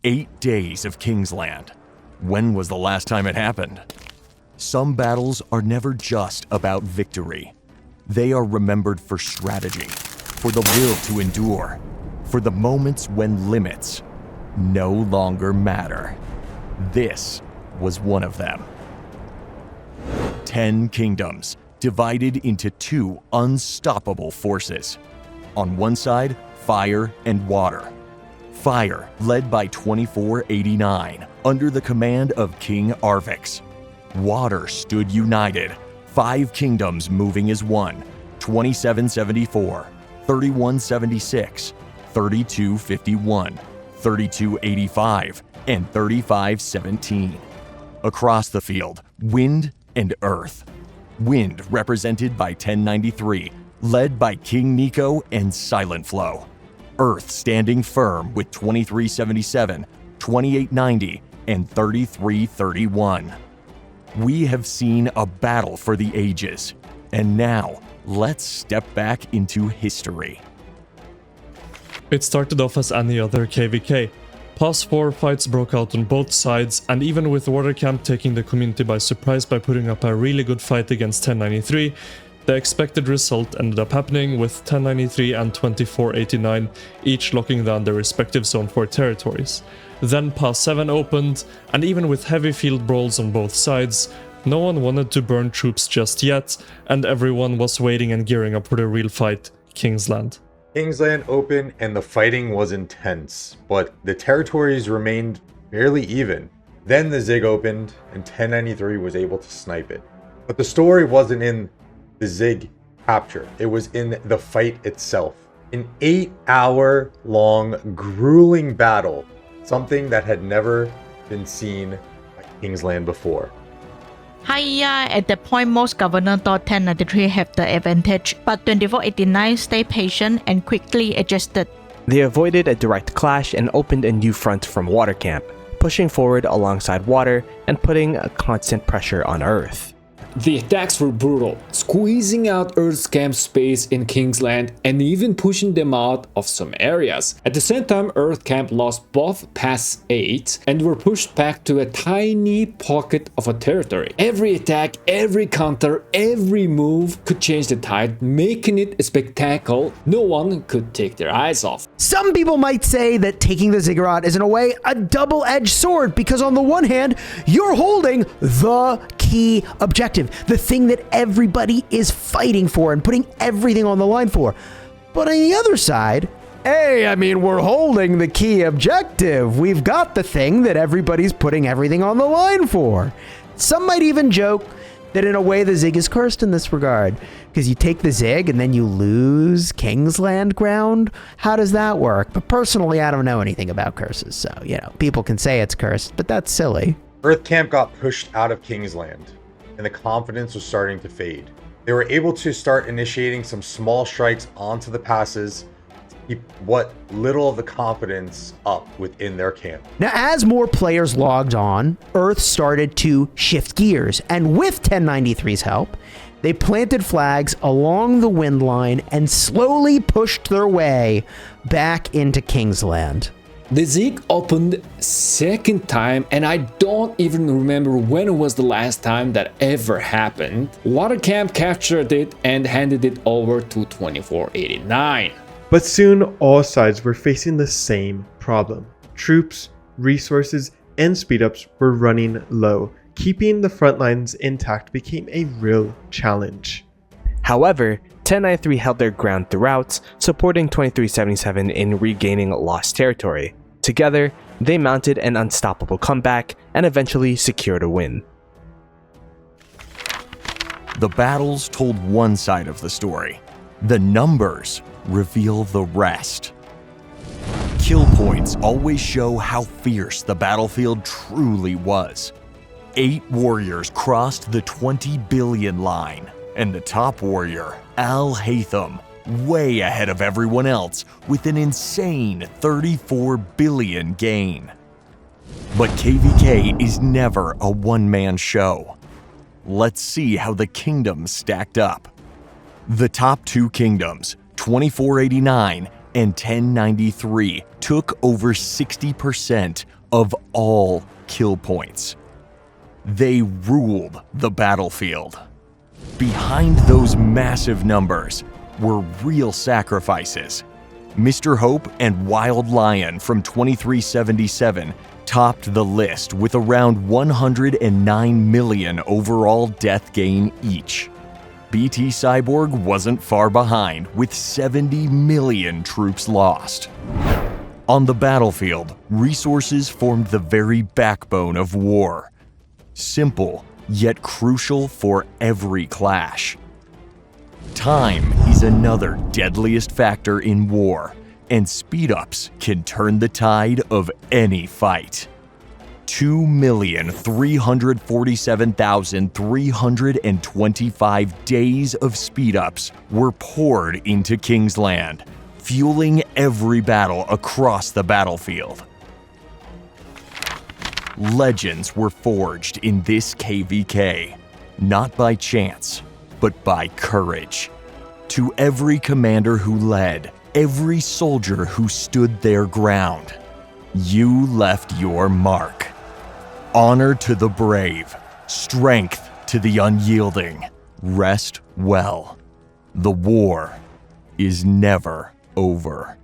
8 days of Kingsland. When was the last time it happened? Some battles are never just about victory. They are remembered for strategy, for the will to endure, for the moments when limits no longer matter. This was one of them. 10 kingdoms divided into 2 unstoppable forces. On one side, fire and water. Fire led by 2489 under the command of King Arvix. Water stood united, 5 kingdoms moving as one, 2774, 3176, 3251, 3285, and 3517. Across the field, wind and earth. Wind represented by 1093, led by King Nico and Silent Flow. Earth standing firm with 2377, 2890, and 3331. We have seen a battle for the ages, and now let's step back into history. It started off as any other KVK. Past 4 fights broke out on both sides, and even with Watercamp taking the community by surprise by putting up a really good fight against 1093, the expected result ended up happening with 1093 and 2489 each locking down their respective Zone 4 territories. Then Pass 7 opened, and even with heavy field brawls on both sides, no one wanted to burn troops just yet, and everyone was waiting and gearing up for the real fight, Kingsland. Kingsland opened and the fighting was intense, but the territories remained fairly even. Then the Zig opened and 1093 was able to snipe it. But the story wasn't in the Zig capture, it was in the fight itself. An 8-hour long grueling battle, something that had never been seen at Kingsland before. At that point, most governors thought 1093 had the advantage, but 2489 stayed patient and quickly adjusted. They avoided a direct clash and opened a new front from Watercamp, pushing forward alongside water and putting a constant pressure on Earth. The attacks were brutal, squeezing out Earth's camp space in Kingsland and even pushing them out of some areas. At the same time, Earth camp lost both Pass 8 and were pushed back to a tiny pocket of a territory. Every attack, every counter, every move could change the tide, making it a spectacle no one could take their eyes off. Some people might say that taking the Ziggurat is in a way a double-edged sword, because on the one hand, you're holding the key objective, the thing that everybody is fighting for and putting everything on the line for. But on the other side, we're holding the key objective. We've got the thing that everybody's putting everything on the line for. Some might even joke that in a way the Zig is cursed in this regard, because you take the Zig and then you lose Kingsland ground. How does that work? But personally, I don't know anything about curses, so, people can say it's cursed, but that's silly. Earth camp got pushed out of Kingsland, and the confidence was starting to fade. They were able to start initiating some small strikes onto the passes to keep what little of the confidence up within their camp. Now, as more players logged on, Earth started to shift gears, and with 1093's help, they planted flags along the wind line and slowly pushed their way back into Kingsland. The Zig opened second time, and I don't even remember when was the last time that ever happened. Watercamp captured it and handed it over to 2489. But soon all sides were facing the same problem. Troops, resources, and speedups were running low. Keeping the front lines intact became a real challenge. However, 1093 held their ground throughout, supporting 2377 in regaining lost territory. Together, they mounted an unstoppable comeback and eventually secured a win. The battles told one side of the story. The numbers reveal the rest. Kill points always show how fierce the battlefield truly was. 8 warriors crossed the 20 billion line, and the top warrior, Al Haytham, way ahead of everyone else with an insane 34 billion gain. But KVK is never a one-man show. Let's see how the kingdoms stacked up. The top 2 kingdoms, 2489 and 1093 took over 60% of all kill points. They ruled the battlefield. Behind those massive numbers were real sacrifices. Mr. Hope and Wild Lion from 2377 topped the list with around 109 million overall death gain each. BT Cyborg wasn't far behind with 70 million troops lost. On the battlefield, resources formed the very backbone of war. Simple, yet crucial for every clash. Time is another deadliest factor in war, and speed-ups can turn the tide of any fight. 2,347,325 days of speed-ups were poured into Kingsland, fueling every battle across the battlefield. Legends were forged in this KVK, not by chance, but by courage. To every commander who led, every soldier who stood their ground, you left your mark. Honor to the brave, strength to the unyielding. Rest well. The war is never over.